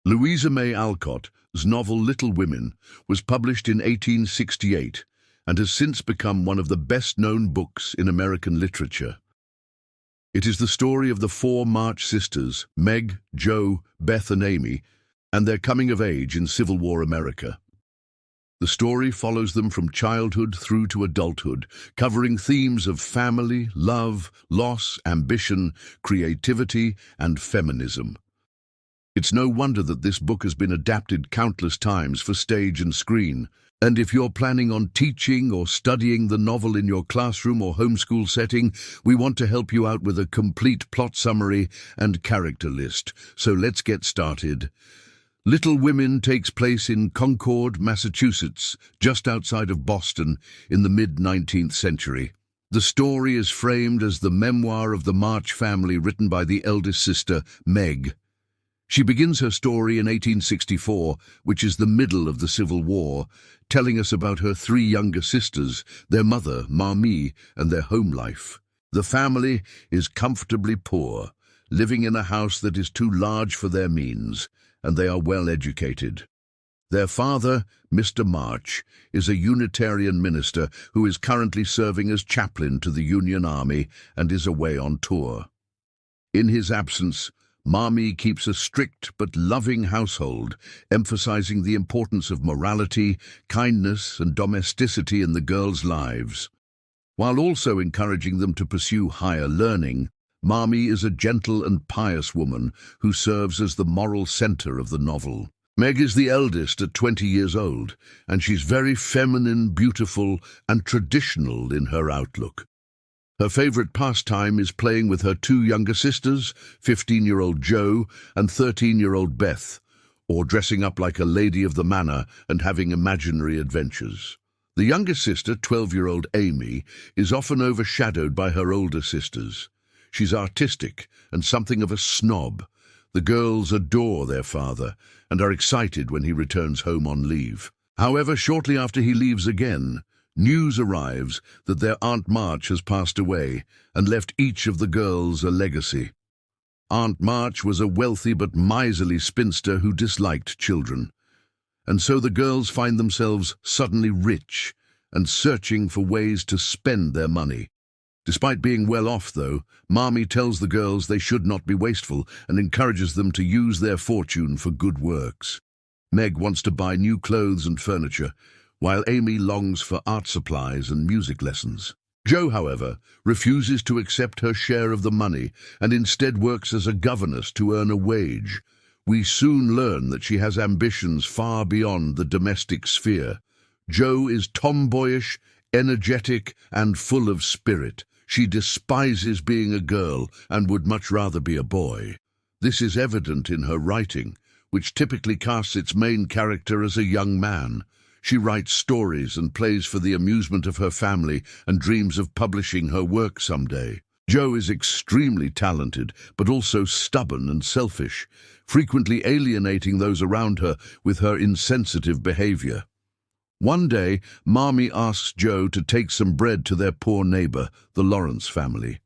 Louisa May Alcott's novel Little Women was published in 1868 and has since become one of the best-known books in American literature. It is the story of the four March sisters, Meg, Jo, Beth and Amy, and their coming of age in Civil War America. The story follows them from childhood through to adulthood, covering themes of family, love, loss, ambition, creativity, and feminism. It's no wonder that this book has been adapted countless times for stage and screen. And if you're planning on teaching or studying the novel in your classroom or homeschool setting, we want to help you out with a complete plot summary and character list. So let's get started. Little Women takes place in Concord, Massachusetts, just outside of Boston, in the mid-19th century. The story is framed as the memoir of the March family written by the eldest sister, Meg. She begins her story in 1864, which is the middle of the Civil War, telling us about her three younger sisters, their mother, Mamie, and their home life. The family is comfortably poor, living in a house that is too large for their means, and they are well educated. Their father, Mr. March, is a Unitarian minister who is currently serving as chaplain to the Union Army and is away on tour. In his absence, Mamie keeps a strict but loving household, emphasizing the importance of morality, kindness, and domesticity in the girls' lives. While also encouraging them to pursue higher learning, Mamie is a gentle and pious woman who serves as the moral center of the novel. Meg is the eldest at 20 years old, and she's very feminine, beautiful, and traditional in her outlook. Her favorite pastime is playing with her two younger sisters, 15-year-old Jo and 13-year-old Beth, or dressing up like a lady of the manor and having imaginary adventures. The younger sister, 12-year-old Amy, is often overshadowed by her older sisters. She's artistic and something of a snob. The girls adore their father and are excited when he returns home on leave. However, shortly after he leaves again, news arrives that their Aunt March has passed away and left each of the girls a legacy. Aunt March was a wealthy but miserly spinster who disliked children. And so the girls find themselves suddenly rich and searching for ways to spend their money. Despite being well off, though, Mamie tells the girls they should not be wasteful and encourages them to use their fortune for good works. Meg wants to buy new clothes and furniture, while Amy longs for art supplies and music lessons. Jo, however, refuses to accept her share of the money and instead works as a governess to earn a wage. We soon learn that she has ambitions far beyond the domestic sphere. Jo is tomboyish, energetic, and full of spirit. She despises being a girl and would much rather be a boy. This is evident in her writing, which typically casts its main character as a young man. She writes stories and plays for the amusement of her family and dreams of publishing her work someday. Jo is extremely talented, but also stubborn and selfish, frequently alienating those around her with her insensitive behavior. One day, Mamie asks Jo to take some bread to their poor neighbor, the Lawrence family.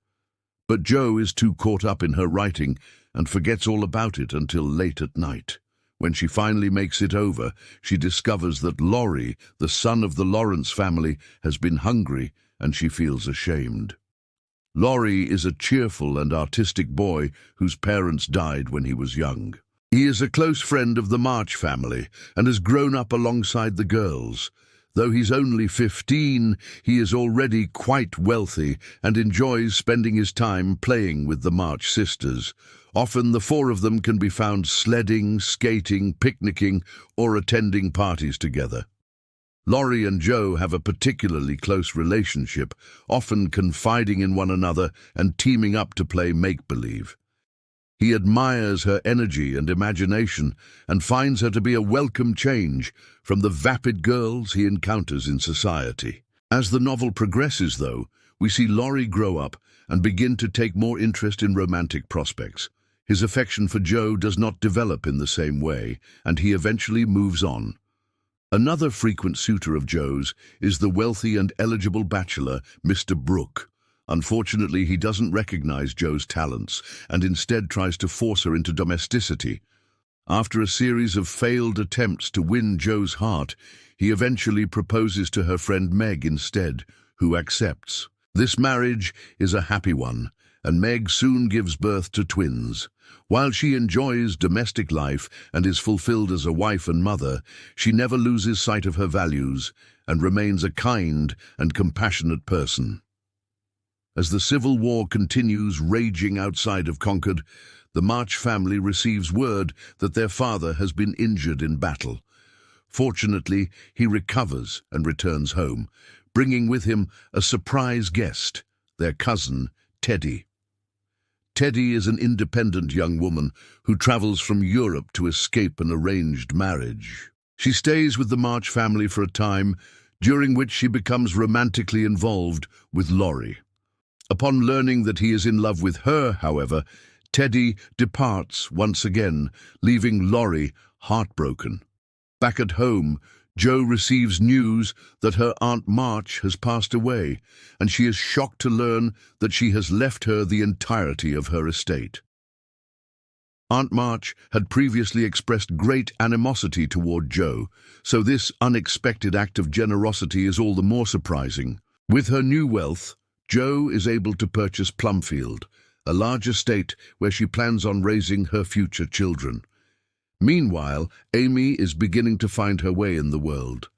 But Jo is too caught up in her writing and forgets all about it until late at night. When she finally makes it over, she discovers that Laurie, the son of the Lawrence family, has been hungry and she feels ashamed. Laurie is a cheerful and artistic boy whose parents died when he was young. He is a close friend of the March family and has grown up alongside the girls. Though he's only 15, he is already quite wealthy and enjoys spending his time playing with the March sisters. Often the four of them can be found sledding, skating, picnicking, or attending parties together. Laurie and Jo have a particularly close relationship, often confiding in one another and teaming up to play make-believe. He admires her energy and imagination and finds her to be a welcome change from the vapid girls he encounters in society. As the novel progresses, though, we see Laurie grow up and begin to take more interest in romantic prospects. His affection for Jo does not develop in the same way, and he eventually moves on. Another frequent suitor of Jo's is the wealthy and eligible bachelor, Mr. Brooke. Unfortunately, he doesn't recognize Jo's talents and instead tries to force her into domesticity. After a series of failed attempts to win Joe's heart, he eventually proposes to her friend Meg instead, who accepts. This marriage is a happy one, and Meg soon gives birth to twins. While she enjoys domestic life and is fulfilled as a wife and mother, she never loses sight of her values and remains a kind and compassionate person. As the Civil War continues raging outside of Concord, the March family receives word that their father has been injured in battle. Fortunately, he recovers and returns home, bringing with him a surprise guest, their cousin, Teddy. Teddy is an independent young woman who travels from Europe to escape an arranged marriage. She stays with the March family for a time, during which she becomes romantically involved with Laurie. Upon learning that he is in love with her, however, Teddy departs once again, leaving Laurie heartbroken. Back at home, Jo receives news that her Aunt March has passed away, and she is shocked to learn that she has left her the entirety of her estate. Aunt March had previously expressed great animosity toward Jo, so this unexpected act of generosity is all the more surprising. With her new wealth, Jo is able to purchase Plumfield, a large estate where she plans on raising her future children. Meanwhile, Amy is beginning to find her way in the world.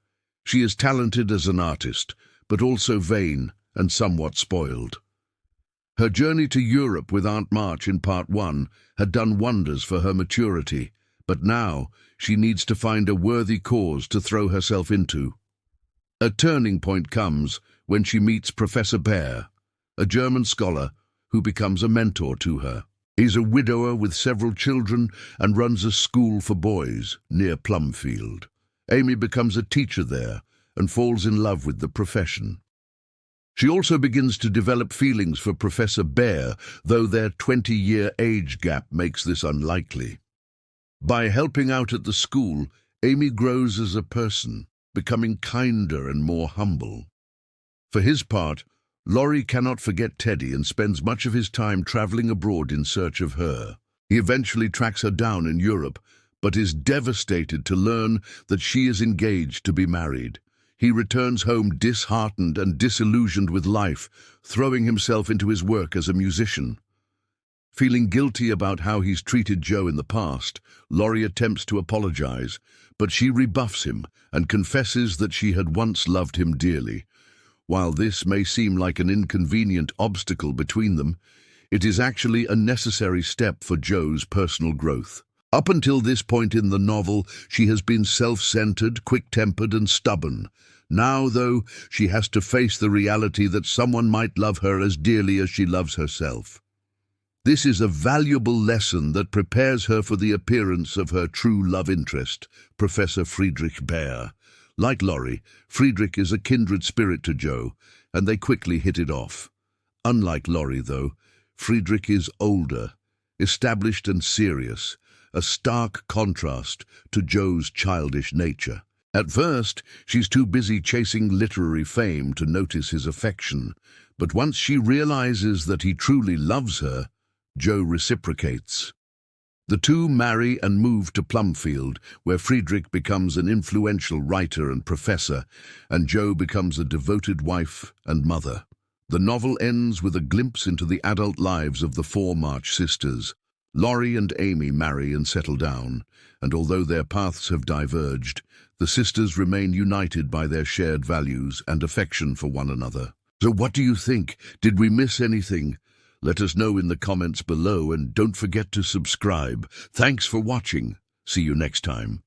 She is talented as an artist, but also vain and somewhat spoiled. Her journey to Europe with Aunt March in Part 1 had done wonders for her maturity, but now she needs to find a worthy cause to throw herself into. A turning point comes when she meets Professor Beth, a German scholar who becomes a mentor to her. He's a widower with several children and runs a school for boys near Plumfield. Amy becomes a teacher there and falls in love with the profession. She also begins to develop feelings for Professor Beth, though their 20-year age gap makes this unlikely. By helping out at the school, Amy grows as a person, becoming kinder and more humble. For his part, Laurie cannot forget Teddy and spends much of his time traveling abroad in search of her. He eventually tracks her down in Europe, but is devastated to learn that she is engaged to be married. He returns home disheartened and disillusioned with life, throwing himself into his work as a musician. Feeling guilty about how he's treated Jo in the past, Laurie attempts to apologize, but she rebuffs him and confesses that she had once loved him dearly. While this may seem like an inconvenient obstacle between them, it is actually a necessary step for Jo's personal growth. Up until this point in the novel, she has been self-centered, quick-tempered, and stubborn. Now, though, she has to face the reality that someone might love her as dearly as she loves herself. This is a valuable lesson that prepares her for the appearance of her true love interest, Professor Friedrich Beth. Like Laurie, Friedrich is a kindred spirit to Jo, and they quickly hit it off. Unlike Laurie, though, Friedrich is older, established and serious, a stark contrast to Jo's childish nature. At first, she's too busy chasing literary fame to notice his affection, but once she realizes that he truly loves her, Jo reciprocates. The two marry and move to Plumfield, where Friedrich becomes an influential writer and professor, and Jo becomes a devoted wife and mother. The novel ends with a glimpse into the adult lives of the four March sisters. Laurie and Amy marry and settle down, and although their paths have diverged, the sisters remain united by their shared values and affection for one another. So what do you think? Did we miss anything? Let us know in the comments below, and don't forget to subscribe. Thanks for watching. See you next time.